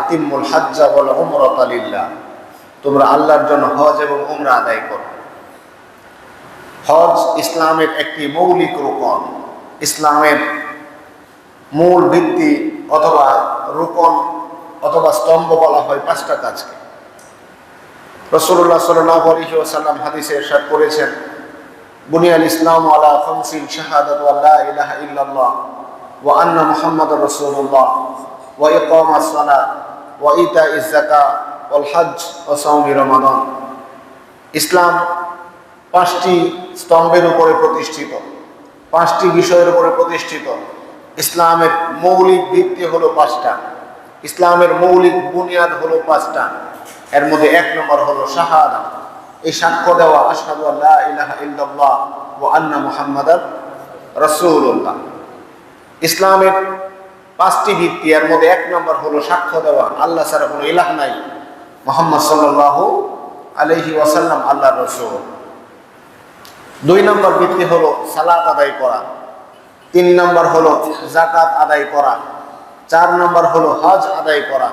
আতিম্মুল Hadza ওয়াল উমরাতা লিল্লাহ, তোমরা আল্লাহর জন্য হজ এবং উমরা আদায় করো। হজ ইসলামের একটি মৌলিক রুকন, ইসলামের মূল ভিত্তি অথবা রুকন অথবা স্তম্ভ বলা হয় পাঁচটা কাজকে। রাসূলুল্লাহ সাল্লাল্লাহু আলাইহি ওয়াসাল্লাম হাদিসে ইরশাদ করেছেন, বুনিয়াল ইসলাম আলা খামসিন শাহাদাতু আল্লা ইলাহা ইল্লাল্লাহ ওয়া আন্না মুহাম্মাদুর রাসূলুল্লাহ ওয়া ইকামাস সালাত ওয়া ইতাইজ যাকাত ওয়াল হজ্জ ওয়া সাওমি রমাদান। ইসলাম পাঁচটি স্তম্ভের উপরে প্রতিষ্ঠিত, পাঁচটি বিষয়ের উপরে প্রতিষ্ঠিত। ইসলামের মৌলিক ভিত্তি হলো পাঁচটা, ইসলামের মৌলিক বুনিয়াদ হলো পাঁচটা। এর মধ্যে এক নম্বর হলো শাহাদা, এই সাক্ষ্য দেওয়া, আশহাদু আল্লা ইলাহা ইল্লাল্লাহ ওয়া আন্না মুহাম্মাদার রাসূলুল্লাহ। ইসলামের পাঁচটি ভিত্তি, এর মধ্যে এক নম্বর হলো সাক্ষ্য দেওয়া আল্লাহ ছাড়া কোনো ইলাহ নাই, মুহাম্মদ সাল্লাল্লাহু আলাইহি ওয়াসাল্লাম আল্লাহর রাসূল। দুই নম্বর ভিত্তি হলো সালাত আদায় করা, তিন নম্বর হলো যাকাত আদায় করা, চার নম্বর হলো হজ আদায় করা,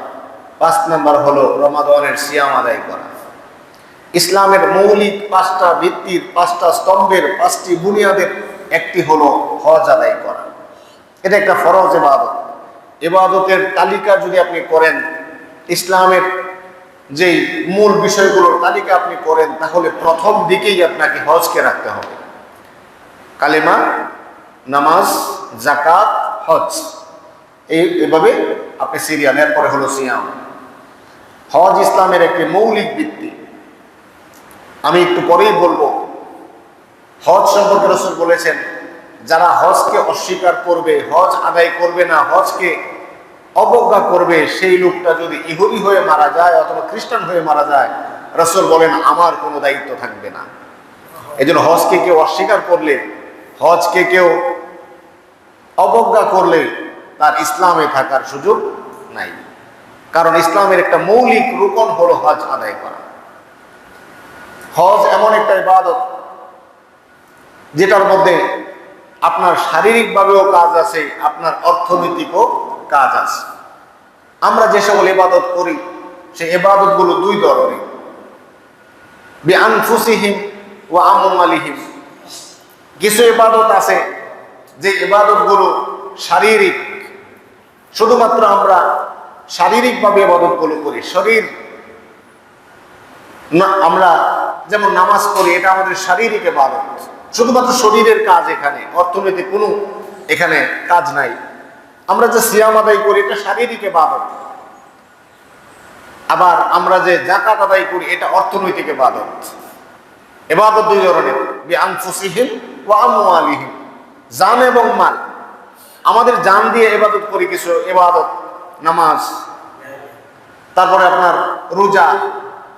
পাঁচ নম্বর হলো রমাদানের সিয়াম আদায় করা। ইসলামের মৌলিক পাঁচটা ভিত্তির, পাঁচটা স্তম্ভের, পাঁচটি বুনিয়াদের একটি হলো হজ আদায় করা। এটা একটা ফরজ ইবাদত। ইবাদতের তালিকা যদি আপনি করেন, ইসলামের যেই মূল বিষয়গুলোর তালিকা আপনি করেন, তাহলে প্রথম দিকেই আপনাকে হজকে রাখতে হবে। কালেমা, নামাজ, যাকাত, হজ, এইভাবে আপনি সিরিয়াল, এরপরে হলো সিয়াম। হজ ইসলামের একটি মৌলিক ভিত্তি। আমি একটু পরেই বলবো, হজ সম্পর্কে রাসূল বলেছেন, যারা হজকে অস্বীকার করবে, হজ আদায় করবে না, হজকে অবজ্ঞা করবে, সেই লোকটা যদি ইহুদি হয়ে মারা যায় অথবা খ্রিস্টান হয়ে মারা যায়, রাসূল বলেন আমার কোনো দায়িত্ব থাকবে না। এই জন্য হজকে কেউ অস্বীকার করলে, হজকে কেউ অবজ্ঞা করলে তার ইসলামে থাকার সুযোগ নাই। কারণ ইসলামের একটা মৌলিক রুকন হলো হজ আদায় করা। হজ এমন একটা ইবাদত যেটার মধ্যে আপনার শারীরিকভাবেও কাজ আছে, আপনার অর্থনৈতিকও কাজ আছে। আমরা যে সকল ইবাদত করি, সেই ইবাদতগুলো দুই ধরনের, বিআনফুসিহিম ওয়া আমওয়ালিহিম। কিছু ইবাদত আছে যে ইবাদতগুলো শারীরিক, শুধুমাত্র আমরা শারীরিকভাবে ইবাদতগুলো করি। শরীর, আমরা যেমন নামাজ পড়ি, এটা আমাদের শারীরিক ইবাদত, শুধুমাত্র শরীরের কাজ, এখানে অর্থনৈতিক কোনো এখানে কাজ নাই। আমরা যে সিয়াম আদায় করি, এটা শারীরিক ইবাদত। আবার আমরা যে যাকাত আদায় করি, এটা অর্থনৈতিক ইবাদত। ইবাদত দুই ধরনের, বিআনফুসিহিম ওয়া আমওয়ালিহিম, জান এবং মাল। আমাদের জান দিয়ে ইবাদত করি কিছু ইবাদত, নামাজ, তারপরে আপনার রোজা,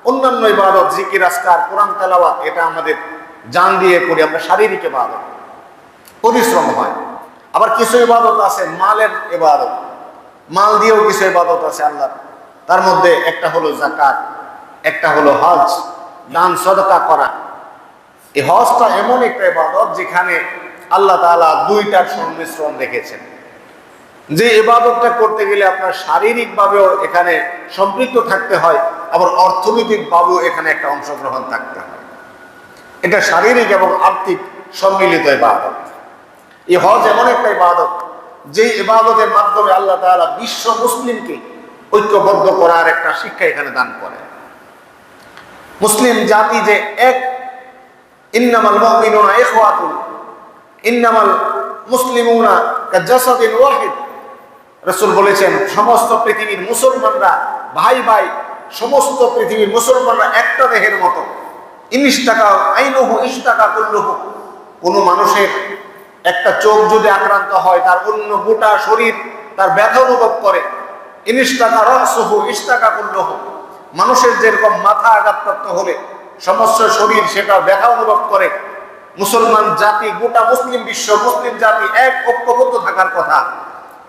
অন্যান্য ইবাদত, জিকির আজকার, কোরআন তেলাওয়াত, এটা আমাদের জান দিয়ে করি, আমরা শারীরিক ইবাদত, পরিশ্রম হয়। আবার কিছু ইবাদত আছে মালের ইবাদত, মাল দিয়েও কিছু ইবাদত আছে আল্লাহর। তার মধ্যে একটা হলো যাকাত, একটা হলো হজ, দান সদকা করা। এই হজটা এমন একটা ইবাদত যেখানে আল্লাহ তাআলা দুইটার সংমিশ্রণ রেখেছেন। যে ইবাদতটা করতে গেলে আপনার শারীরিকভাবেও এখানে সম্পৃক্ত থাকতে হয়, আবার অর্থনৈতিকভাবেও এখানে একটা অংশগ্রহণ থাকতে হয়। এটা শারীরিক এবং আর্থিক সম্মিলিত ইবাদত। এই হজ এমন একটা ইবাদত যে ইবাদতের মাধ্যমে আল্লাহ তাআলা বিশ্ব মুসলিমকে ঐক্যবদ্ধ করার একটা শিক্ষা এখানে দান করে। মুসলিম জাতি যে এক, ইন্নামাল মুমিনুনা ইখওয়াতুন, ইন্নামাল মুসলিমুনা কাজাসাদিন ওয়াহিদ। রাসূল বলেছেন, সমস্ত পৃথিবীর মুসলমানরা ভাই ভাই, সমস্ত পৃথিবীর মুসলমানরা একটা দেহের মতো। ইনিশতাকা আইনুহু ইশতাকা কুল্লুহু। কোনো মানুষের একটা চোখ যদি আক্রান্ত হয়, তার অন্য গোটা শরীর তার ব্যথা অনুভব করে। ইনিশতাকা রাসুহু ইশতাকা কুল্লুহু। মানুষের যেরকম মাথা আঘাতপ্রাপ্ত হলে সমস্ত শরীর সেটা ব্যথা অনুভব করে, মুসলমান জাতি, গোটা মুসলিম বিশ্ব, মুসলিম জাতি এক ঐক্যবদ্ধ থাকার কথা।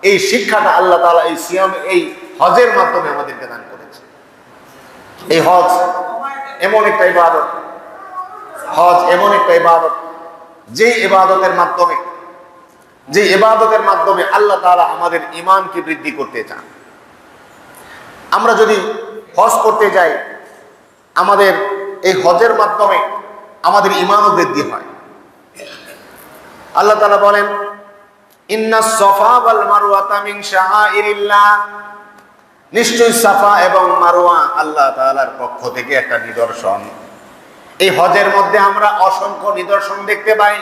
এই শিক্ষাটা আল্লাহ তাআলা এই সিয়াম, এই হজের মাধ্যমে আমাদেরকে দান করেছে। এই হজ এমন একটা ইবাদত, হজ এমন একটা ইবাদত যে ইবাদতের মাধ্যমে আল্লাহ তাআলা আমাদের ঈমানকে বৃদ্ধি করতে চান। আমরা যদি হজ করতে যাই, আমাদের এই হজের মাধ্যমে আমাদের ঈমানও বৃদ্ধি হয়। আল্লাহ তাআলা বলেন, ইন্নাস সাফা ওয়াল মারওয়াতা মিন শাআইরিল্লাহ, নিশ্চয়ই সাফা এবং মারওয়া আল্লাহ তাআলার পক্ষ থেকে একটা নিদর্শন। এই হজের মধ্যে আমরা অসংখ্য নিদর্শন দেখতে পাই।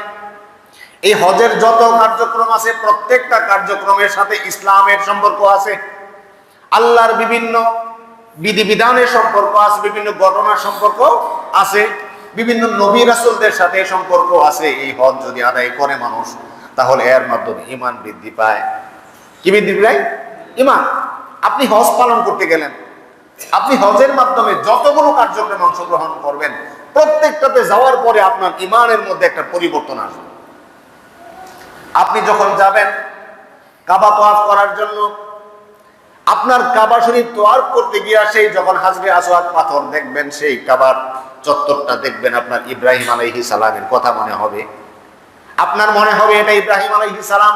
এই হজের যত কার্যক্রম আছে প্রত্যেকটা কার্যক্রমের সাথে ইসলামের সম্পর্ক আছে, আল্লাহর বিভিন্ন বিধিবিধানের সম্পর্ক আছে, বিভিন্ন ঘটনার সম্পর্ক আছে, বিভিন্ন নবী রাসূলদের সাথে সম্পর্ক আছে। এই হজ যদি আদায় করে মানুষ, তাহলে এর মাধ্যমে ঈমান বৃদ্ধি পায়। কি বৃদ্ধি পায়? ঈমান। আপনি হজ পালন করতে গেলেন, আপনি হজের মাধ্যমে যতগুলো কার্যক্রমে অংশগ্রহণ করবেন, প্রত্যেকটাতে যাওয়ার পরে আপনার ঈমানের মধ্যে একটা পরিবর্তন আসবে। আপনি যখন যাবেন কাবা তওয়াফ করার জন্য, আপনার কাবা শরীফ তওয়াফ করতে গিয়ে সেই যখন হাজরে আসওয়াদ পাথর দেখবেন, সেই কাবার চত্বরটা দেখবেন, আপনার ইব্রাহিম আলাইহিস সালামের কথা মনে হবে। আপনার মনে হবে এটা ইব্রাহিম আলাইহিস সালাম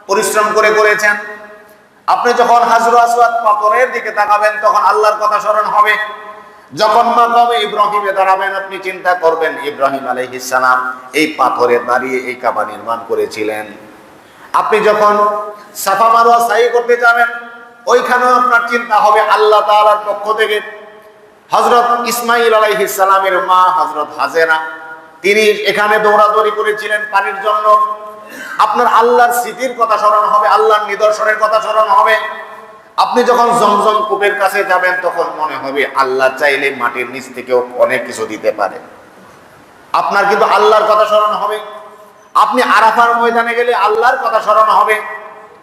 পরিশ্রম করে করেছেন। আপনি যখন হাজরে আসওয়াদ পাথরের দিকে তাকাবেন, তখন আল্লাহর কথা স্মরণ হবে। যখন মাকামে ইব্রাহিমে দাঁড়াবেন, আপনি চিন্তা করবেন ইব্রাহিম আলাইহিস সালাম এই পাথরে দাঁড়িয়ে এই কাবা নির্মাণ করেছিলেন। আপনি যখন সাফা মারওয়া সাই করতে যাবেন, ওইখানেও আপনার চিন্তা হবে আল্লাহ তাআলার পক্ষ থেকে হযরত ইসমাঈল আলাইহিস সালামের মা হযরত হাজেরা, তিনি এখানে দৌড়াদৌড়ি করেছিলেন পানির জন্য। আপনার আল্লাহর স্মৃতির কথা স্মরণ হবে, আল্লাহর নিদর্শনের কথা স্মরণ হবে। আপনি যখন জমজম কূপের কাছে যাবেন, তখন মনে হবে আল্লাহ চাইলে মাটির নিচ থেকেও অনেক কিছু দিতে পারে। আপনার কিন্তু আল্লাহর কথা স্মরণ হবে। আপনি আরাফার ময়দানে গেলে আল্লাহর কথা স্মরণ হবে,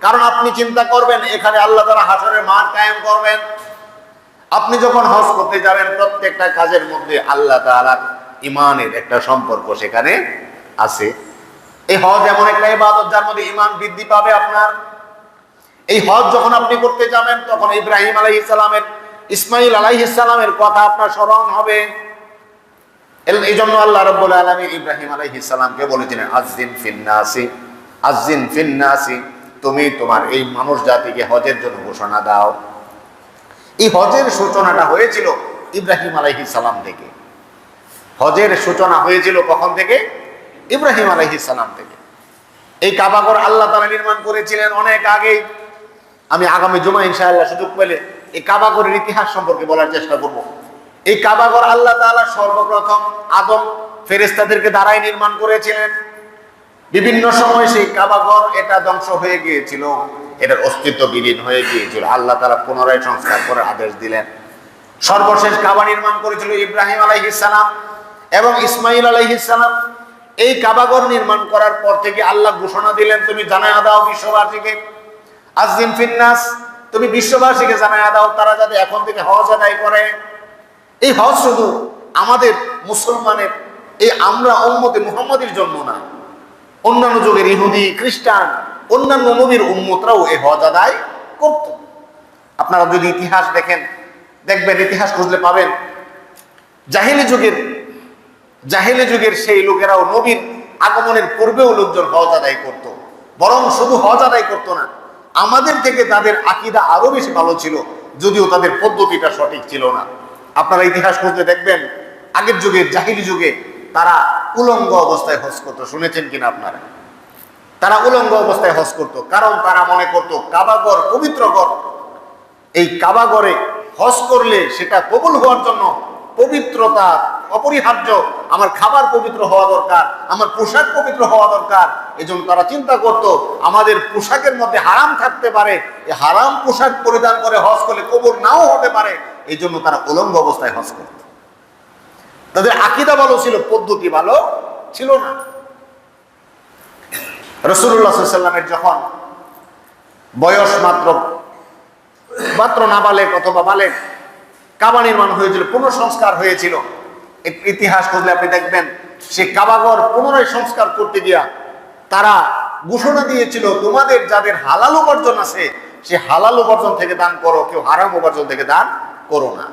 কারণ আপনি চিন্তা করবেন এখানে আল্লাহ তাআলা হাশরের মাঠ কায়েম করবেন। আপনি যখন হজ করতে যাবেন, প্রত্যেকটা কাজের মধ্যে আল্লাহ তাআলার ঈমানের একটা সম্পর্ক সেখানে আছে। এই হজ এমন একটা ইবাদত যার মধ্যে ঈমান বৃদ্ধি পাবে আপনার। এই হজ যখন আপনি করতে যাবেন, তখন ইব্রাহিম আলাইহিস সালামের, ইসমাঈল আলাইহিস সালামের কথা আপনার স্মরণ হবে। এই জন্য আল্লাহ রাব্বুল আলামিন ইব্রাহিম আলাইহিস সালামকে বলেছিলেন, আযজিন ফিন্নাসি, আযজিন ফিন্নাসি, তুমি তোমার এই মানুষ জাতিকে হজের জন্য ঘোষণা দাও। এই হজের সূচনাটা হয়েছিল ইব্রাহিম আলাইহিস সালাম থেকে। হজের সূচনা হয়েছিল কখন থেকে? ইব্রাহিম আলাইহিস সালাম থেকে। এই কাবাঘর আল্লাহ তাআলা নির্মাণ করেছিলেন অনেক আগেই। আমি আগামী জুমা ইনশাআল্লাহ সুযোগ পেলে এই কাবাঘরের ইতিহাস সম্পর্কে বলার চেষ্টা করব। এই কাবাঘর আল্লাহ তাআলা সর্বপ্রথম আদম ফেরেশতাদেরকে দ্বারাই নির্মাণ করেছিলেন। বিভিন্ন সময় সেই কাবাঘর এটা ধ্বংস হয়ে গিয়েছিল, এটার অস্তিত্ব বিলীন হয়ে গিয়েছিল। আল্লাহ তাআলা পুনরায় সংস্কার করার আদেশ দিলেন। সর্বশেষ কাবা নির্মাণ করেছিল ইব্রাহিম আলাইহিস সালাম এবং ইসমাঈল আলাইহিস সালাম। এই কাবাঘর নির্মাণ করার পর থেকে আল্লাহ ঘোষণা দিলেন, তুমি জানায়া দাও বিশ্ববাসীকে, আযজিন ফিন্নাস, তুমি বিশ্ববাসীকে জানায়া দাও তারা যাতে এখন থেকে হজ আদায় করে। এই হজ শুধু আমাদের মুসলমানের, এই আমরা উম্মতে মুহাম্মাদের জন্য না, অন্যান্য যুগের ইহুদি খ্রিস্টান অন্যান্য নবীর উম্মতরাও এই হজ আদায় করত। আপনারা যদি ইতিহাস দেখেন, দেখবেন, ইতিহাস খুঁজলে পাবেন, জাহেলি যুগের সেই লোকেরাও নবীর আগমনের পূর্বেও লোকজন হজ আদায় করত। বরং শুধু হজ আদায় করত না, আমাদের থেকে তাদের আকীদা আরো বেশি ভালো ছিল, যদিও তাদের পদ্ধতিটা সঠিক ছিল না। আপনারা ইতিহাস খুঁজলে দেখবেন, আগের যুগের জাহিলি যুগে তারা উলঙ্গ অবস্থায় হজ করতো। শুনেছেন কিনা আপনারা? তারা উলঙ্গ অবস্থায় হজ করত, কারণ তারা মনে করত কাবাঘর পবিত্র ঘর। এই কাবাঘরে হজ করলে সেটা কবুল হওয়ার জন্য পবিত্রতা অপরিহার্য। আমার খাবার পবিত্র হওয়া দরকার, আমার পোশাক পবিত্র হওয়া দরকার। এই জন্য তারা চিন্তা করত আমাদের পোশাকের মধ্যে হারাম থাকতে পারে, এই হারাম পোশাক পরিধান করে হজ করলে কবুল নাও হতে পারে। এই জন্য তারা উলঙ্গ অবস্থায় হজ করত। তাদের আকীদা ভালো ছিল, পদ্ধতি ভালো ছিল না। রাসূলুল্লাহ সাল্লাল্লাহু আলাইহি ওয়াসাল্লামের যখন বয়স মাত্র নাবালেগ অথবা বালেগ, কাবা নির্মাণ হয়েছিল, পুনঃসংস্কার হয়েছিল। ইতিহাস খুঁজলে আপনি দেখবেন, সে কাবাঘর পুনরায় সংস্কার করতে গিয়া তারা ঘোষণা দিয়েছিল, তোমাদের যাদের হালাল উপার্জন আছে সে হালাল উপার্জন থেকে দান করো, কেউ হারাম উপার্জন থেকে দান করো না।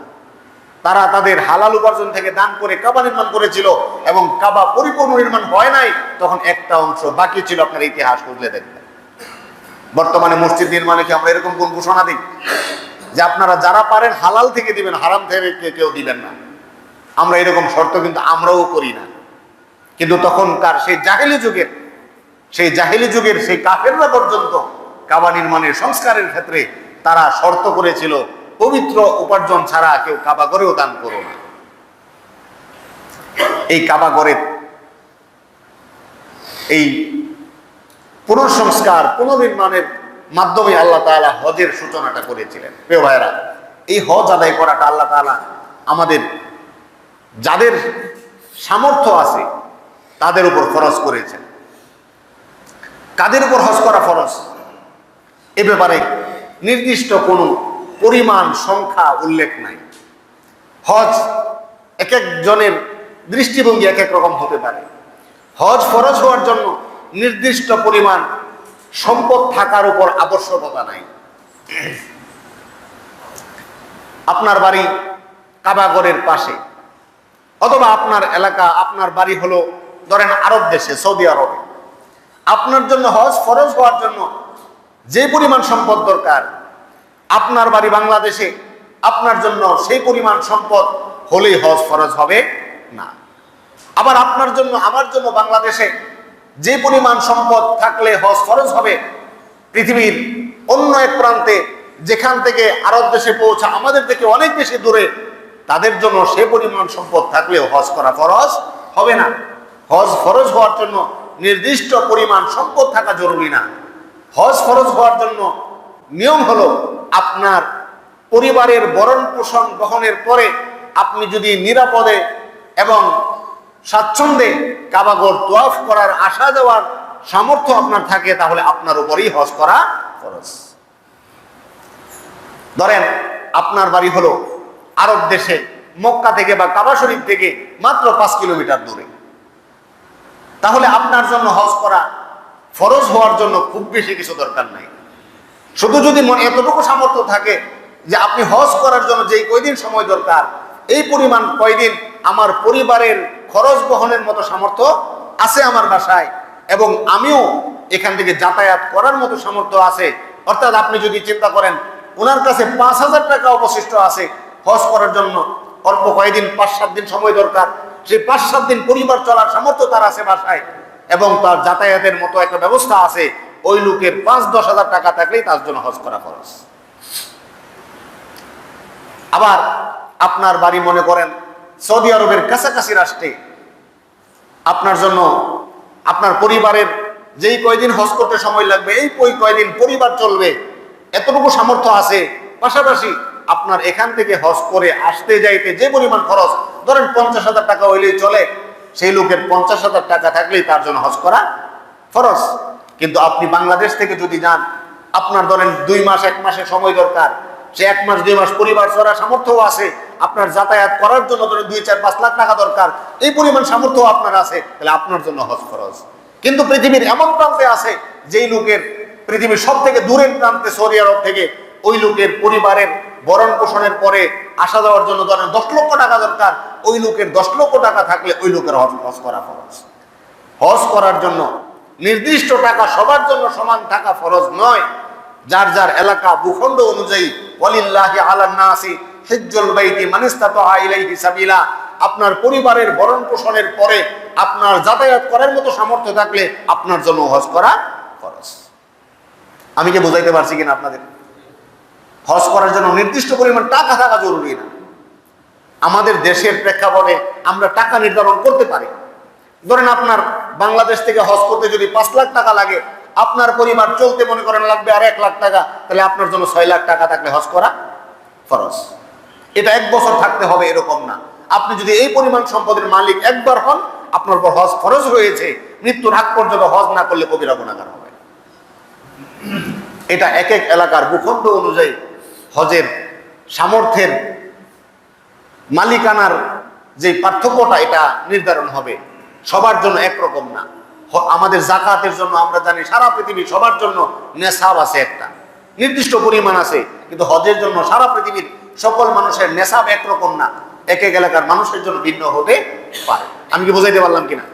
তারা তাদের হালাল উপার্জন থেকে দান করে কাবা নির্মাণ করেছিল, এবং কাবা পরিপূর্ণ নির্মাণ হয় নাই, তখন একটা অংশ বাকি ছিল। আপনার ইতিহাস খুঁজলে দেখবেন। বর্তমানে মসজিদ নির্মাণে কি আমরা এরকম কোন ঘোষণা দিই? যে আপনারা যারা পারেন হালাল থেকে দিবেন, হারাম থেকে কেউ দিবেন না। আমরা এরকম শর্ত কিন্তু আমরাও করি না। কিন্তু তখনকার সেই জাহেলি যুগের সেই কাফেররা পর্যন্ত কাবা নির্মাণের সংস্কারের ক্ষেত্রে তারা শর্ত করেছিল, পবিত্র উপার্জন ছাড়া কেউ কাবা ঘরেও দান করো না। এই কাবা ঘরের এই পুনঃসংস্কার পুনর্নির্মাণের মাধ্যমে আল্লাহ তাআলা হজের সূচনাটা করেছিলেন। প্রিয় ভাইরা, এই হজ আদায় করাটা আল্লাহ তাআলা আমাদের যাদের সামর্থ্য আছে তাদের উপর ফরজ করেছেন। কাদের উপর হজ করা ফরজ, এ ব্যাপারে নির্দিষ্ট কোনো পরিমাণ সংখ্যা উল্লেখ নাই। হজ এক একজনের দৃষ্টিভঙ্গি এক এক রকম হতে পারে। হজ ফরজ হওয়ার জন্য নির্দিষ্ট পরিমাণ সম্পদ থাকার উপর আবশ্যকতা নাই। আপনার বাড়ি কাবাগরের পাশে, অথবা আপনার এলাকা, আপনার বাড়ি হলো ধরেন আরব দেশে, সৌদি আরবে, আপনার জন্য হজ ফরজ হওয়ার জন্য যে পরিমাণ সম্পদ দরকার, আপনার বাড়ি বাংলাদেশে, আপনার জন্য সেই পরিমাণ সম্পদ হলেই হজ ফরজ হবে না। আবার আপনার জন্য আমার জন্য বাংলাদেশে যে পরিমাণ সম্পদ থাকলে হজ ফরজ হবে, পৃথিবীর অন্য এক প্রান্তে যেখান থেকে আরব দেশে পৌঁছা আমাদের থেকে অনেক বেশি দূরে, তাদের জন্য সে পরিমাণ সম্পদ থাকলেও হজ করা ফরজ হবে না। হজ ফরজ হওয়ার জন্য নির্দিষ্ট পরিমাণ সম্পদ থাকা জরুরি না। হজ ফরজ হওয়ার জন্য নিয়ম হলো আপনার পরিবারের ভরণ পোষণ গ্রহণের পরে আপনি যদি নিরাপদে এবং স্বাচ্ছন্দ্যে কাবাঘর তওয়াফ করার আশা দেওয়ার সামর্থ্য আপনার থাকে, তাহলে আপনার উপরেই হজ করা ফরজ। ধরেন আপনার বাড়ি হলো আরব দেশে, মক্কা থেকে বা কাবা শরীফ থেকে মাত্র 5 কিলোমিটার দূরে, তাহলে আপনার জন্য হজ করা ফরজ হওয়ার জন্য খুব বেশি কিছু দরকার নাই। শুধু যদি মনে এতটুকু সামর্থ্য থাকে যে আপনি হজ করার জন্য যেই কয়দিন সময় দরকার, এই পরিমাণ কয়দিন আমার পরিবারের খরচ বহনের মতো সামর্থ্য আছে আমার বাসায়, এবং আমিও এখান থেকে যাতায়াত করার মতো সামর্থ্য আছে। অর্থাৎ আপনি যদি চিন্তা করেন ওনার কাছে 5,000 টাকা অবশিষ্ট আছে হজ করার জন্য, অল্প কয়েকদিন 5-7 দিন সময় দরকার, সেই 5-7 দিন পরিবার চলার সামর্থ্য তার আছে বাসায়, এবং তার যাতায়াতের মতো একটা ব্যবস্থা আছে, ওই লোকের 5-10 হাজার টাকা থাকলেই তার জন্য হজ করা ফরজ। আবার আপনার বাড়ি মনে করেন সৌদি আরবের কাছাকাছি রাষ্ট্রে, আপনার জন্য আপনার পরিবারের যেই কয়দিন হজ করতে সময় লাগবে, এই কয়দিন পরিবার চলবে, এতটুকু সামর্থ্য আছে, পাশাপাশি আপনার এখান থেকে হজ করে আসতে যাইতে যে পরিমাণ খরচ, ধরেন 50,000 টাকা হইলেই চলে, সেই লোকের 50,000 টাকা থাকলেই তার জন্য হজ করা ফরজ। কিন্তু আপনি বাংলাদেশ থেকে যদি যান, আপনার ধরেন 2 মাস 1 মাসের সময় দরকার, সে 1 মাস 2 মাস পরিবার চলার সামর্থ্য আছে, আপনার যাতায়াত করার জন্য ধরেন 2-4-5 লাখ টাকা দরকার, এই পরিমাণ সামর্থ্য আপনার আছে, তাহলে আপনার জন্য হজ ফরজ। কিন্তু পৃথিবীর এমন প্রান্তে আছে যেই লোকের পৃথিবীর সব থেকে দূরের প্রান্তে সৌদি আরব থেকে ওই লোকের পরিবারের ভরণ পোষণের পরে আসা যাওয়ার জন্য ধরেন 10 লক্ষ টাকা দরকার, ওই লোকের 10 লক্ষ টাকা থাকলে ওই লোকের হজ করা ফরজ। হজ করার জন্য নির্দিষ্ট টাকা সবার জন্য সমান টাকা ফরজ নয়। যার যার এলাকা ভূখণ্ড অনুযায়ী ওয়ালিল্লাহি আলান নাসি হিজ্জুল বাইতি মান ইসতাতা ইলাইহি সাবিলা, আপনার পরিবারের ভরণ পোষণের পরে আপনার যাতায়াত করার মতো সামর্থ্য থাকলে আপনার জন্য হজ করা ফরজ। আমি কি বুঝাইতে পারছি কিনা আপনাদের? হজ করার জন্য নির্দিষ্ট পরিমাণ টাকা থাকা জরুরি না। আমাদের দেশের প্রেক্ষাপটে আমরা টাকা নির্ধারণ করতে পারি। ধরেন আপনার বাংলাদেশ থেকে হজ করতে যদি 5 লাখ টাকা লাগে, আপনার পরিবার চলতে মনে করেন লাগবে আর 1 লাখ টাকা, তাহলে আপনার জন্য 6 লাখ টাকা থাকলে হজ করা ফরজ। এটা 1 বছর থাকতে হবে এরকম না। আপনি যদি এই পরিমাণ সম্পদের মালিক একবার হন, আপনার উপর হজ ফরজ হয়েছে, মৃত্যুর আগ পর্যন্ত হজ না করলে কবিরা গুনাহগার হবে। এটা এক এক এলাকার ভূখণ্ড অনুযায়ী হজের সামর্থ্যের মালিকানার যে পার্থক্যটা এটা নির্ধারণ হবে, সবার জন্য একরকম না। আমাদের যাকাতের জন্য আমরা জানি সারা পৃথিবী সবার জন্য নেশাব আছে, একটা নির্দিষ্ট পরিমাণ আছে, কিন্তু হজের জন্য সারা পৃথিবীর সকল মানুষের নেশাব একরকম না, এক এক এলাকার মানুষের জন্য ভিন্ন হতে পারে। আমি কি বুঝাইতে পারলাম কিনা?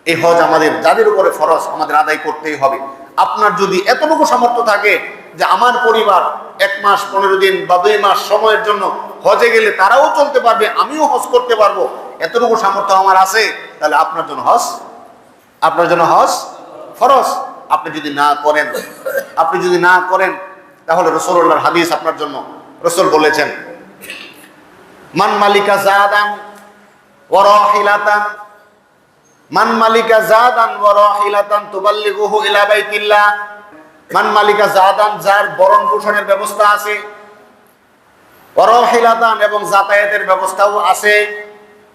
এই হজ আমাদের যাদের উপরে ফরজ, আমাদের আদায় করতেই হবে। আপনার যদি এতটুকু সামর্থ্য থাকে যে আমার পরিবার 1 মাস 15 দিন বা 2 মাস সময়ের জন্য হজে গেলে তারাও চলতে পারবে, আমিও হজ করতে পারবো, এতটুকু সামর্থ্য আমার আছে, তাহলে আপনার জন্য হজ ফরজ। আপনি যদি না করেন তাহলে রাসূলুল্লাহর হাদিস আপনার জন্য, রাসূল বলেছেন মান মালিকা জাদান ওয়া রাহিলাতান তুবাল্লিগুহু ইলা বাইতিল্লাহ। মান মালিকা জাদান, যার বরণ পোষণের ব্যবস্থা আছে, ওয়া রাহিলাতান, এবং যাতায়াতের ব্যবস্থাও আছে,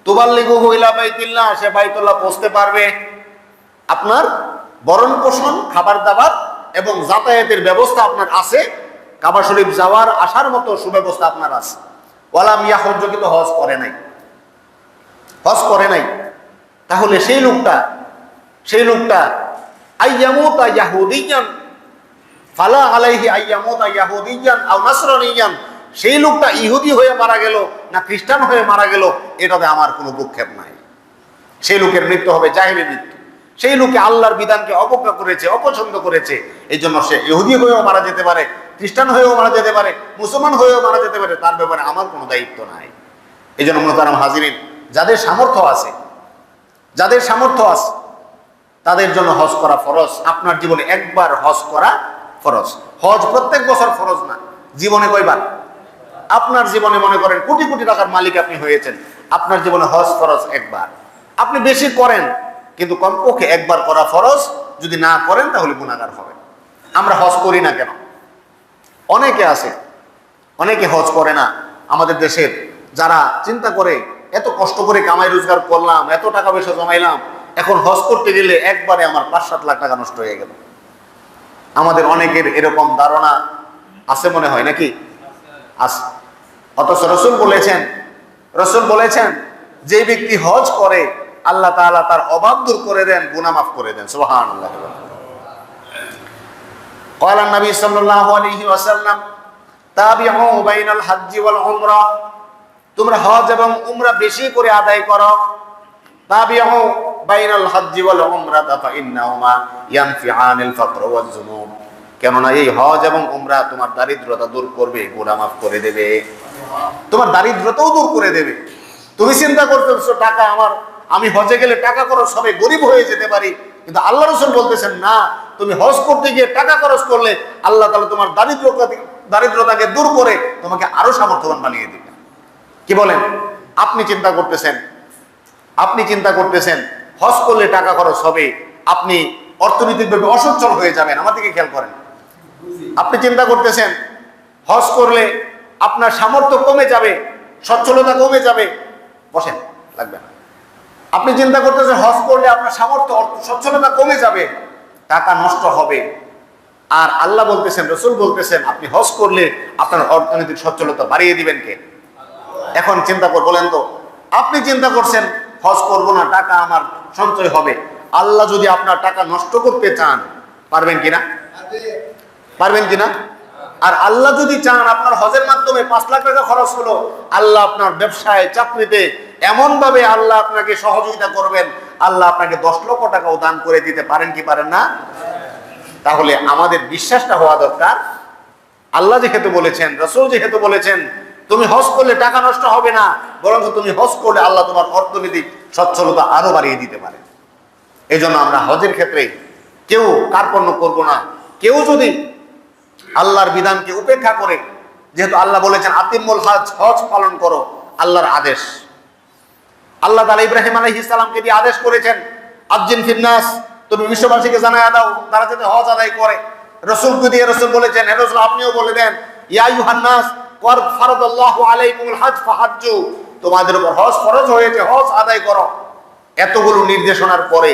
তুবাল্লিগুহু ইলা বাইতিল্লাহ, সে বাইতুল্লাহ পৌঁছতে পারবে। আপনার বরণ পোষণ, খাবার দাবার এবং যাতায়াতের ব্যবস্থা আপনার আছে, কাবা শরীফ যাওয়ার আসার মতো সুব্যবস্থা আপনার আছে। ওয়ালাম ইয়াহুজ্জ, কিন্তু হজ করে নাই। তাহলে সেই লোকটা আইয়ামুতা ইয়াহুদিয়ান ফালা আলাইহি আইয়ামুতা ইয়াহুদিয়ান আও নাসরানিয়ান, সেই লোকটা ইহুদি হয়ে মারা গেল না খ্রিস্টান হয়ে মারা গেল, এটাতে আমার কোনো ভ্রুক্ষেপ নাই। সেই লোকের মৃত্যু হবে জাহেলি মৃত্যু। সেই লোকে আল্লাহর বিধানকে অবজ্ঞা করেছে, অপছন্দ করেছে, এই জন্য সে ইহুদি হয়েও মারা যেতে পারে, খ্রিস্টান হয়েও মারা যেতে পারে, মুসলমান হয়েও মারা যেতে পারে, তার ব্যাপারে আমার কোনো দায়িত্ব নাই। এই জন্য মুহতারাম হাজিরিন, যাদের সামর্থ্য আছে তাদের জন্য হজ করা ফরজ। আপনার জীবনে একবার হজ করা ফরজ। হজ প্রত্যেক বছর ফরজ না, জীবনে কয়বার? আপনার জীবনে মনে করেন কোটি কোটি টাকার মালিক আপনি হয়েছেন, আপনার জীবনে হজ ফরজ একবার। আপনি বেশি করেন, কিন্তু কমপক্ষে একবার করা ফরজ। যদি না করেন তাহলে গুনাহগার হবেন। আমরা হজ করি না কেন? অনেকে হজ করে না। আমাদের দেশের যারা চিন্তা করে, এত কষ্ট করে কামাই রোজগার করলাম, এত টাকা পয়সা জমাইলাম, এখন হজ করতে গেলে একবারে আমার 5-7 লাখ টাকা নষ্ট হয়ে গেল। আমাদের অনেকের এরকম ধারণা আছে মনে হয়, নাকি? আছে। অথচ রসুল বলেছেন যে ব্যক্তি হজ করে আল্লাহ তাআলা তার অভাব দূর করে দেন, গুনাহ মাফ করে দেন। সুবহানাল্লাহ। قال النبي صلى الله عليه وسلم তাবিউ বাইনাল হজ্জি ওয়াল উমরা, তোমরা হজ এবং উমরা বেশি করে আদায় করো। তাবিউ বাইনাল হজ্জি ওয়াল উমরা ফাইন্নাহুমা ইয়ানফিআনিল ফাকর ওয়াজ যুনুব, কেননা এই হজ এবং উমরা তোমার দারিদ্রতা দূর করবে, গুনাহ মাফ করে দেবে, তোমার দারিদ্রতাও দূর করে দেবে। তুমি চিন্তা করতেছো টাকা আমি হজে গেলে টাকা খরচ হবে, গরিব হয়ে যেতে পারি, কিন্তু আল্লাহ রাসূল বলতেছেন না, তুমি হজ করতে গিয়ে টাকা খরচ করলে আল্লাহ তাআলা তোমার দারিদ্রতাকে দূর করে তোমাকে আরো সামর্থ্যবান বানিয়ে দিবেন। কি বলেন? আপনি চিন্তা করতেছেন হজ করলে টাকা খরচ হবে, আপনি অর্থনৈতিকভাবে অসচ্ছল হয়ে যাবেন। আমার দিকে খেয়াল করেন। আপনি চিন্তা করতেছেন হজ করলে আপনার সামর্থ্য কমে যাবে, সচ্ছলতা কমে যাবে। বসেন, লাগবে না। আপনি চিন্তা করতেছেন হজ করলে আপনার সামর্থ্য, সচ্ছলতা কমে যাবে, টাকা নষ্ট হবে। আর আল্লাহ বলতেছেন, রাসূল বলতেছেন, আপনি হজ করলে আপনার অর্থনৈতিক সচ্ছলতা বাড়িয়ে দিবেন কে? এখন চিন্তা বলেন তো, আপনি চিন্তা করছেন হজ করব না, টাকা আমার সঞ্চয় হবে। আল্লাহ যদি আপনার টাকা নষ্ট করতে চান, পারবেন কিনা? আর আল্লাহ যদি চান আপনার হজের মাধ্যমে 5 লাখ টাকা খরচ হলো, আল্লাহ আপনার ব্যবসায়, চাকরিতে এমন ভাবে আল্লাহ আপনাকে সহযোগিতা করবেন, আল্লাহ আপনাকে 10 লক্ষ টাকাও দান করে দিতে পারেন কি পারেন না? তাহলে আমাদের বিশ্বাসটা হওয়া দরকার, আল্লাহ যেহেতু বলেছেন, রাসূল যেহেতু বলেছেন তুমি হজ করলে টাকা নষ্ট হবে না, বরং তুমি হজ করলে আল্লাহ তোমার অর্থনৈতিক সচ্ছলতা আরো বাড়িয়ে দিতে পারে। এই জন্য আমরা হজের ক্ষেত্রে কেউ কার্পণ্য করব না। কেউ যদি আল্লাহর বিধানকে উপেক্ষা করে, যেহেতু আল্লাহ বলেছেন আতিমুল হজ পালন করো, আল্লাহর আদেশ। আল্লাহ তাআলা ইব্রাহিম আলাইহিস সালামকে দিয়ে আদেশ করেছেন আযজিন ফিন্নাস, তুমি বিশ্ববাসীকে জানায়া দাও তারা যাতে হজ আদায় করে। রাসূলকে দিয়ে রাসূল বলেছেন, হে রাসূল আপনিও বলে দেন, ইয়া আইয়ুহান নাস ক্বাদ ফারাদাল্লাহু আলাইকুমুল হজ ফাহাজ্জু, তোমাদের উপর হজ ফরজ হয়েছে, হজ আদায় করো। এতগুলো নির্দেশনার পরে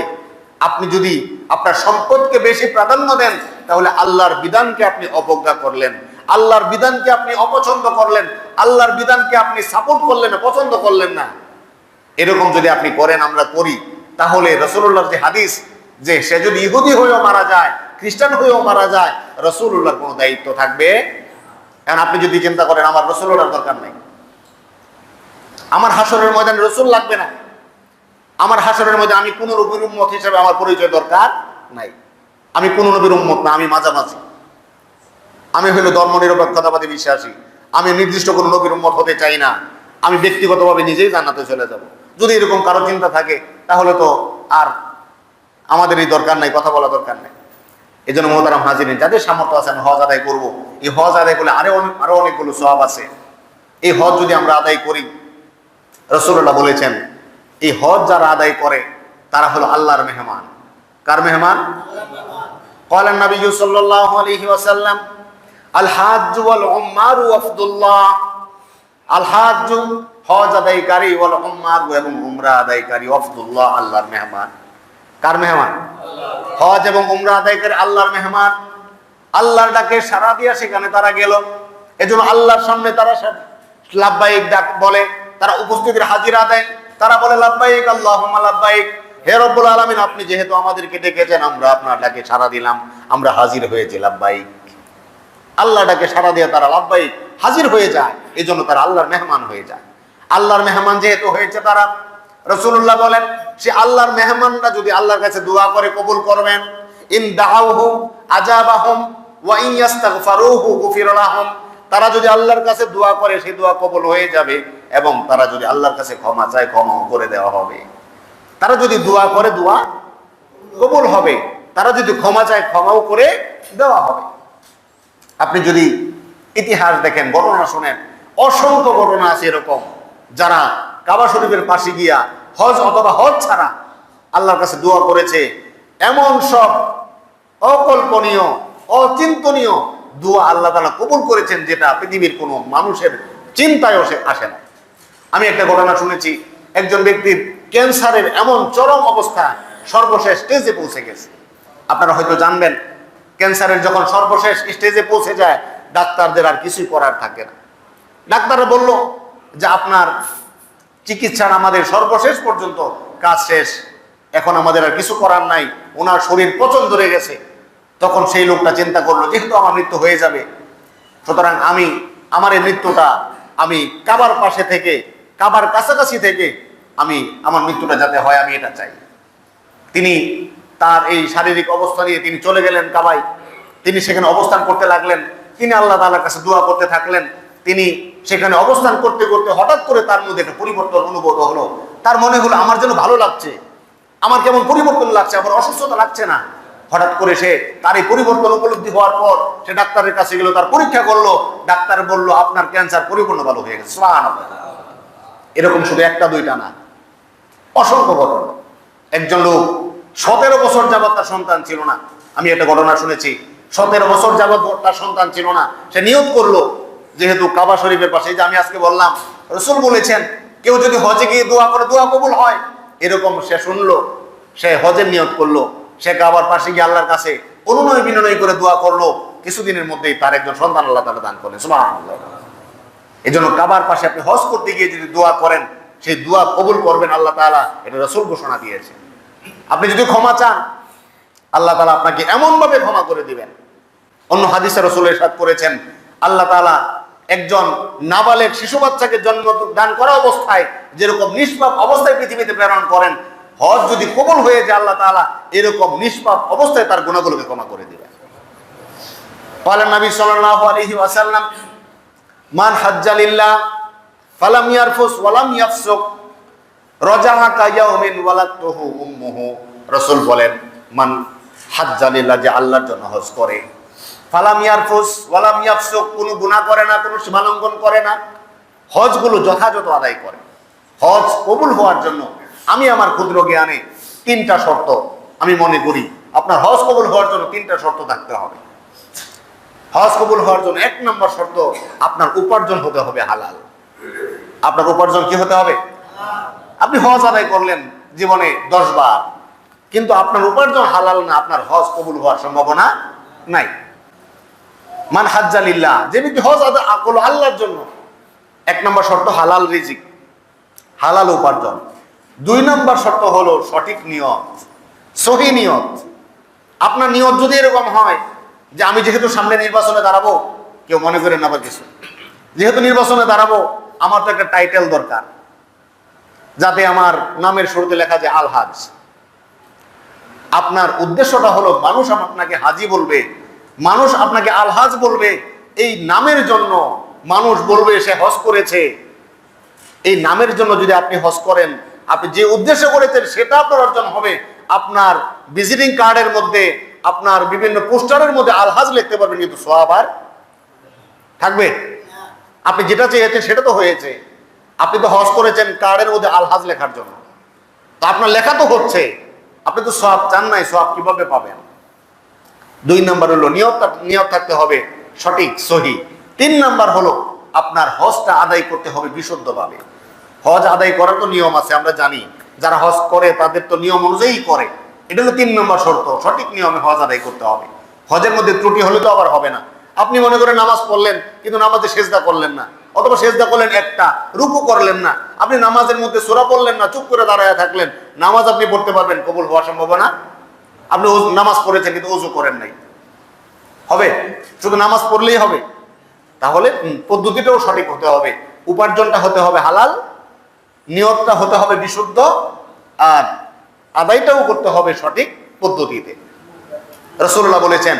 আপনি যদি আপনার সম্পদকে বেশি প্রাধান্য দেন, তাহলে আল্লাহর বিধানকে আপনি অবজ্ঞা করলেন, আল্লাহর বিধানকে আপনি অপছন্দ করলেন, আল্লাহর বিধানকে আপনি সাপোর্ট করলেন না, পছন্দ করলেন না। এরকম যদি আপনি করেন, আমরা করি, তাহলে রাসূলুল্লাহর যে হাদিস, যে সে যদি ইহুদি হয়েও মারা যায়, খ্রিস্টান হয়েও মারা যায়, রাসূলুল্লাহর কোনো দায়িত্ব থাকবে? এখন আপনি যদি চিন্তা করেন আমার রাসূলুল্লাহর দরকার নাই, আমার হাসরের ময়দানে রাসূল লাগবে না, আমার হাসরের মধ্যে আমি কোন নবীর উম্মত হিসেবে আমার পরিচয় দরকার নাই, আমি কোন নবীর উম্মত না, আমি মাঝামাঝি। আমি হলো ধর্মনিরপেক্ষতাবাদী বিশ্বাসী, আমি নির্দিষ্ট কোনো নবীর উম্মত হতে চাই না, আমি ব্যক্তিগতভাবে নিজেই জান্নাতে চলে যাব। যদি এরকম কারো চিন্তা থাকে তাহলে তো আর আমাদের এই দরকার নাই, কথা বলা দরকার নেই। এই জন্য মোহতারাম হাজিরিন, যাদের সামর্থ্য আছে আমি হজ আদায় করবো, এই হজ আদায় করলে আরো অনেকগুলো সওয়াব আছে। এই হজ যদি আমরা আদায় করি, রাসূলুল্লাহ বলেছেন এই হজ যারা আদায় করে তারা হলো আল্লাহর মেহমান। কার মেহমান? قال النبي صلى الله عليه وسلم الحاج والعمار وفد الله। আল হাজ হজ আদায়কারী, ওয়াল উমরা এবং উমরা আদায়কারী ওয়াফদুল্লাহ, আল্লাহর মেহমান। কার মেহমান? হজ এবং উমরা আদায়কারী আল্লাহর মেহমান। আল্লাহর ডাকে সাড়া দিয়া সেখানে তারা গেল, এজন্য আল্লাহর সামনে তারা লাব্বাইক ডাক বলে, তারা উপস্থিতির হাজিরা দেয়, তারা বলে লাব্বাইক আল্লাহুম্মা লাব্বাইক, হে রব্বুল আলামিন আপনি যেহেতু আমাদেরকে ডেকেছেন আমরা আপনার ডাকে সাড়া দিলাম, আমরা হাজির হয়েছি, লাব্বাইক। আল্লাহ ডাকে সাড়া দিয়ে তারা লাব্বাইক হাজির হয়ে যায়, এই জন্য তারা আল্লাহর মেহমান হয়ে যায়। আল্লাহর মেহমান যেহেতু হয়েছে তারা, রাসূলুল্লাহ বলেন সে আল্লাহর মেহমানরা যদি আল্লাহর কাছে দোয়া করে কবুল করবেন, ইন দাআউহু আজাবাহুম ওয়া ইন ইস্তাগফারুহু গুফিরা লাহুম, তারা যদি আল্লাহর কাছে দোয়া করে সেই দোয়া কবুল হয়ে যাবে, এবং তারা যদি আল্লাহর কাছে ক্ষমা চায় ক্ষমাও করে দেওয়া হবে। তারা যদি দোয়া করে দোয়া কবুল হবে, তারা যদি ক্ষমা চায় ক্ষমাও করে দেওয়া হবে। আপনি যদি ইতিহাস দেখেন, ঘটনা শুনেন, অসংখ্য ঘটনা আছে এরকম যারা কাবা শরীফের পাশে গিয়া হজ অথবা হজ ছাড়া আল্লাহর কাছে দোয়া করেছে। এমন সব অকল্পনীয় অচিন্তনীয় দোয়া আল্লাহ তাআলা কবুল করেছেন যেটা পৃথিবীর কোনো মানুষের চিন্তায়ও আসে না। আমি একটা ঘটনা শুনেছি, একজন ব্যক্তির ক্যান্সারের এমন চরম অবস্থা, সর্বশেষ স্টেজে পৌঁছে গেছে। আপনারা হয়তো জানবেন, ক্যান্সারের যখন সর্বশেষ স্টেজে পৌঁছে যায় ডাক্তারদের আর কিছুই করার থাকে না। ডাক্তাররা বলল যে আপনার চিকিৎসার আমাদের সর্বশেষ পর্যন্ত কাজ শেষ, এখন আমাদের আর কিছু করার নাই, ওনার শরীর পচন ধরে গেছে। তখন সেই লোকটা চিন্তা করলো যেহেতু আমার মৃত্যু হয়ে যাবে, সুতরাং আমি আমার এই মৃত্যুটা আমি কাবার পাশে থেকে, কাবার কাছাকাছি থেকে আমি আমার মৃত্যুটা যাতে হয় আমি এটা চাই। তিনি তার এই শারীরিক অবস্থা নিয়ে তিনি চলে গেলেন কাবায়, তিনি সেখানে অবস্থান করতে লাগলেন, তিনি আল্লাহ তাআলার কাছে দোয়া করতে থাকলেন। তিনি সেখানে অবস্থান করতে করতে হঠাৎ করে তার মধ্যে একটা পরিবর্তন অনুভূত হলো। তার মনে হলো আমার যেন ভালো লাগছে, আমার কেমন পরিবর্তন লাগছে, আমার অসুস্থতা লাগছে না। হঠাৎ করে সে তার এই পরিবর্তন উপলব্ধি হওয়ার পর সে ডাক্তারের কাছে গেল, তার পরীক্ষা করলো, ডাক্তার বলল আপনার ক্যান্সার পরিপূর্ণ ভালো হয়ে গেছে। সুবহানাল্লাহ। এরকম শুধু একটা দুইটা না, অসংখ্য ঘটনা। একজন লোক 17 বছর যাবত তার সন্তান ছিল না। আমি একটা ঘটনা শুনেছি, 17 বছর যাবত তার সন্তান ছিল না। সে নিয়ত করলো যেহেতু কাবা শরীফের পাশে, যে আমি আজকে বললাম রাসূল বলেছেন কেউ যদি হজে গিয়ে দোয়া করে দোয়া কবুল হয়, এরকম সে শুনলো, সে হজের নিয়ত করলো, সে কাবার পাশে গিয়ে আল্লাহর কাছে অনুনয় বিনয় করে দোয়া করলো। কিছুদিনের মধ্যেই তার একজন সন্তান আল্লাহ তাআলা দান করলেন। সুবহানাল্লাহ। এই জন্য কাবার পাশে আপনি হজ করতে গিয়ে যদি দোয়া করেন সেই দোয়া কবুল করবেন আল্লাহ তাআলা, এটা রাসূল ঘোষণা দিয়েছে। আপনি যদি ক্ষমা চান আল্লাহ তাআলা আপনাকে এমন ভাবে ক্ষমা করে দিবেন। অন্য হাদিসে রাসূল ইরশাদ করেছেন আল্লাহ তাআলা একজন নাবালেগ শিশু বাচ্চাকে জন্ম দান করা অবস্থায় যেরকম নিষ্পাপ অবস্থায় পৃথিবীতে প্রেরণ করেন, হজ যদি কবুল হয়ে যায় আল্লাহ তাআলা এরকম নিষ্পাপ অবস্থায় তার গুনাহগুলোকে ক্ষমা করে দিবেন। ক্বালা নবী সাল্লাল্লাহু আলাইহি ওয়াসাল্লাম মান হাজ্জা লিল্লাহ ফালাম ইয়ারফুস ওয়ালাম ইয়াফসুক রাজাহা কায়াউমিন ওয়ালাদতুহু উম্মুহু। রাসূল বলেন মান হাজ্জা লিল্লাহ, যে আল্লাহর জন্য হজ করে, ফালাম ইয়ারফুস ওয়ালাম ইয়াফসুক, কোনো গুনাহ করে না, কোনো সীমালঙ্ঘন করে না, হজগুলো যথাযথ আদায় করে। হজ কবুল হওয়ার জন্য আমি আমার ক্ষুদ্র জ্ঞানে 3টা শর্ত আমি মনে করি আপনার হজ কবুল হওয়ার জন্য 3টা শর্ত থাকতে হবে। হজ কবুল হওয়ার জন্য 1 নম্বর শর্ত আপনার উপার্জন হতে হবে হালাল। আপনার উপার্জন কি হতে হবে? আপনি হজ আদায় করলেন জীবনে 10 বার, কিন্তু আপনার উপার্জন হালাল না, আপনার হজ কবুল হওয়ার সম্ভাবনা নাই। মান হাজ্জা লিল্লাহ, যে ব্যক্তি হজ আদায় করলো আল্লাহর জন্য, 1 নম্বর শর্ত হালাল রিজিক, হালাল উপার্জন। 2 নম্বর শর্ত হলো সঠিক নিয়ত, সহি নিয়ত। আপনার নিয়ত যদি এরকম হয় যে আমি যেহেতু সামনে নির্বাচনে দাঁড়াবো, কেউ মনে করেন না আবার কিছু, যেহেতু নির্বাচনে দাঁড়াবো আমার তো একটা টাইটেল দরকার যাতে আমার নামের শুরুতে লেখা যায় আল হাজ। আপনার উদ্দেশ্যটা হলো মানুষ আপনাকে হাজি বলবে, মানুষ আপনাকে আলহাজ বলবে এই নামের জন্য, মানুষ বলবে সে হজ করেছে এই নামের জন্য। যদি আপনি হজ করেন, আপনি যে উদ্দেশ্য করেছেন সেটা আপনার অর্জন হবে। আপনার ভিজিটিং কার্ডের মধ্যে, আপনার বিভিন্ন পোস্টারের মধ্যে আলহাজ লিখতে পারবেন, কিন্তু সওয়াব আর থাকবে? আপনি যেটা চেয়েছেন সেটা তো হয়েছে। আপনি তো হজ করেছেন কার্ডের মধ্যে আলহাজ লেখার জন্য, তো আপনার লেখা তো হচ্ছে, আপনি তো সওয়াব চান নাই, সওয়াব কিভাবে পাবেন? 2 নাম্বার হলো নিয়ত থাকতে হবে সঠিক সহি। 3 নাম্বার হলো আপনার হজটা আদায় করতে হবে বিশুদ্ধভাবে। হজ আদায় করার তো নিয়ম আছে, আমরা জানি। যারা হজ করে তাদের তো নিয়ম অনুযায়ী করে। এটা হলো 3 নম্বর শর্ত, সঠিক নিয়মে হজ আদায় করতে হবে। হজের মধ্যে ত্রুটি হলে তো আবার হবে না। আপনি মনে করেন নামাজ পড়লেন কিন্তু নামাজে সেজদা করলেন না, অথবা সেজদা করলেন একটা, রুকু করলেন না, আপনি নামাজের মধ্যে সূরা পড়লেন না, চুপ করে দাঁড়ায় থাকলেন, নামাজ আপনি পড়তে পারবেন? কবুল হওয়া সম্ভব না। আপনি নামাজ পড়েছেন কিন্তু ওযু করেন নাই, হবে? শুধু নামাজ পড়লেই হবে? তাহলে পদ্ধতিটাও সঠিক হতে হবে, উপার্জনটা হতে হবে হালাল, নিয়তটা হতে হবে বিশুদ্ধ, আর আদায়টাও করতে হবে সঠিক পদ্ধতিতে। রাসূলুল্লাহ বলেছেন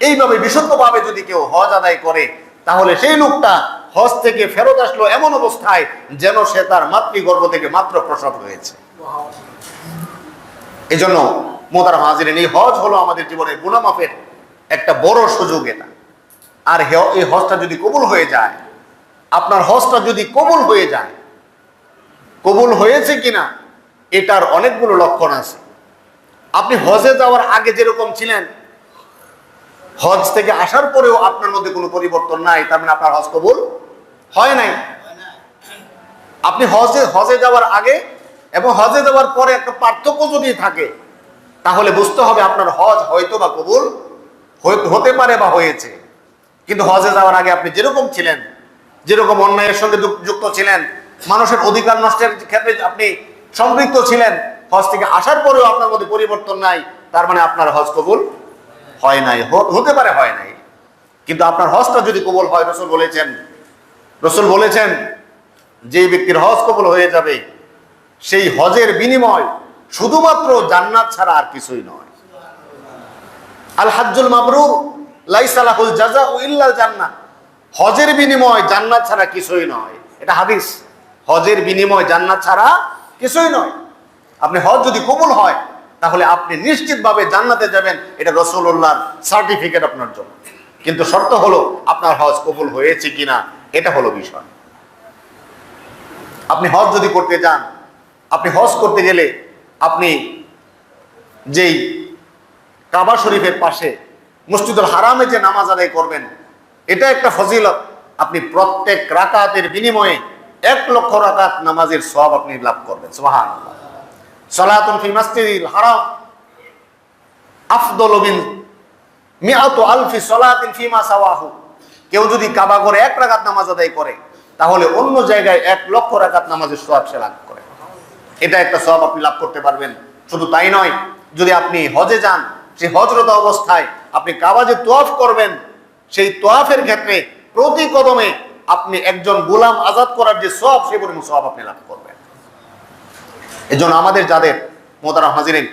এইভাবে বিশুদ্ধভাবে যদি কেউ হজ আদায় করে, তাহলে সেই লোকটা হজ থেকে ফেরত আসলো এমন অবস্থায় যেন সে তার মাতৃগর্ভ থেকে মাত্র প্রসব হয়েছে। এই জন্য মোহতারাম হাজিরিন, এই হজ হলো আমাদের জীবনের গুনাহ মাফের একটা বড় সুযোগ এটা। আর এই হজটা যদি কবুল হয়ে যায়, আপনার হজটা যদি কবুল হয়ে যায়, কবুল হয়েছে কিনা এটার অনেকগুলো লক্ষণ আছে। আপনি হজে যাওয়ার আগে যেরকম ছিলেন, হজ থেকে আসার পরেও আপনার মধ্যে কোনো পরিবর্তন নাই, তার মানে আপনার হজ কবুল হয় নাই। আপনি হজে যাওয়ার আগে এবং হজে যাওয়ার পরে একটা পার্থক্য যদি থাকে, তাহলে বুঝতে হবে আপনার হজ হয়তো বা কবুল হতে পারে বা হয়েছে। কিন্তু হজে যাওয়ার আগে আপনি যেরকম ছিলেন, যেরকম অন্যায়ের সঙ্গে যুক্ত ছিলেন, মানুষের অধিকার নষ্টের ক্ষেত্রে আপনি সম্পৃক্ত ছিলেন, হজ থেকে আসার পরেও আপনার মধ্যে পরিবর্তন নাই, তার মানে আপনার হজ কবুল হয় নাই। হতে পারে হয় নাই, কিন্তু আপনার হজটা যদি কবুল হয়, রসূল বলেছেন যে ব্যক্তির হজ কবুল হয়ে যাবে, সেই হজের বিনিময় শুধুমাত্র জান্নাত ছাড়া আর কিছুই নয়। আল হাজ্জুল মাবরুর লাইসা লাহুল জাযাউ ইল্লাল জান্নাহ। হজের বিনিময় জান্নাত ছাড়া কিছুই নয়, এটা হাদিস। হজের বিনিময় জান্নাত ছাড়া কিছুই নয়। আপনি হজ যদি কবুল হয়, তাহলে আপনি নিশ্চিতভাবে জান্নাতে যাবেন, এটা রাসূলুল্লাহর সার্টিফিকেট আপনার জন্য। কিন্তু শর্ত হলো আপনার হজ কবুল হয়েছে কিনা, এটা হলো বিষয়। আপনি হজ যদি করতে যান, আপনি হজ করতে গেলে আপনি যেই কাবা শরীফের পাশে মসজিদুল হারামে যে নামাজ আদায় করবেন, এটা একটা ফজিলত। আপনি প্রত্যেক রাকাতের বিনিময়ে 1 লক্ষ রাকাত নামাজের সওয়াব আপনি লাভ করবেন। সুবহানাল্লাহ। সালাতুন ফি মাসজিদিল হারাম আফদালু মিন মিআতু আলফি সালাতিন ফিমা সাওয়াহু। কেউ যদি কাবা ঘরে 1 রাকাত নামাজ আদায় করে, তাহলে অন্য জায়গায় 1 লক্ষ রাকাত নামাজের সওয়াব সে লাভ করে। এটা একটা সওয়াব আপনি লাভ করতে পারবেন। শুধু তাই নয়, যদি আপনি হজে যান, সেই হজরত অবস্থায় আপনি কাবা যে তওয়াফ করবেন, সেই তওয়াফের ক্ষেত্রে প্রতি কদমে আপনি একজন গোলাম আজাদ করার যে সওয়াব, সেই পরিমাণ সওয়াব আপনি লাভ করবেন। এজন্য আমাদের যাদের, মোহতারাম হাজিরিন,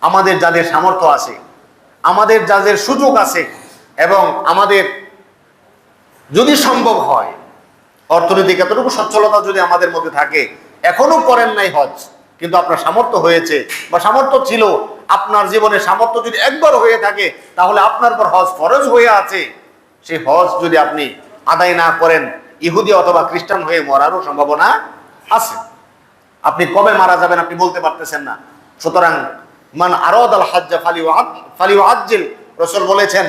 আমাদের যাদের সামর্থ্য আছে, আমাদের যাদের সুযোগ আছে, এবং আমাদের যদি সম্ভব হয়, অর্থনৈতিক এতটুকু সচ্ছলতা যদি আমাদের মধ্যে থাকে, এখনো করেন নাই হজ, কিন্তু আপনার সামর্থ্য হয়েছে বা সামর্থ্য ছিল, আপনার জীবনে সামর্থ্য যদি একবার হয়ে থাকে, তাহলে আপনার পর হজ ফরজ হয়ে আছে। সেই হজ যদি আপনি আদায় না করেন, ইহুদি অথবা খ্রিস্টান হয়ে মরারও সম্ভাবনা আছে। আপনি কবে মারা যাবেন আপনি বলতে পারতেছেন না। সুতরাং মান আরাদাল হাজ্জা ফালিউআজ্জিল, রাসূল বলেছেন,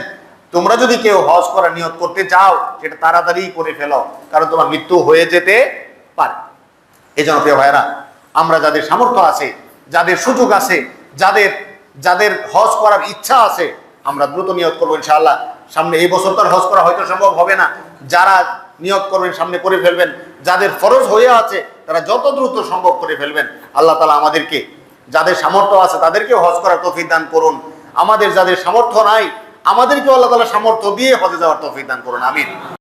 তোমরা যদি কেউ হজ করার নিয়ত করতে চাও, সেটা তাড়াতাড়ি করে ফেলো, কারণ তোমার মৃত্যু হয়ে যেতে পারে। এজন্য প্রিয় ভাইরা, আমরা যাদের সামর্থ্য আছে, যাদের সুযোগ আছে, যাদের হজ করার ইচ্ছা আছে, আমরা দ্রুত নিয়ত করবো ইনশাআল্লাহ। সামনে এই বছর তো হজ করা হয়তো সম্ভব হবে না, যারা নিয়ত করবেন সামনে করে ফেলবেন। যাদের ফরজ হয়ে আছে তারা যত দ্রুত সম্ভব করে ফেলবেন। আল্লাহ তাআলা আমাদেরকে, যাদের সামর্থ্য আছে তাদেরকেও হজ করার তৌফিক দান করুন। আমাদের যাদের সামর্থ্য নাই, আমাদেরকেও আল্লাহ তাআলা সামর্থ্য দিয়ে হজে যাওয়ার তৌফিক দান করুন। আমিন।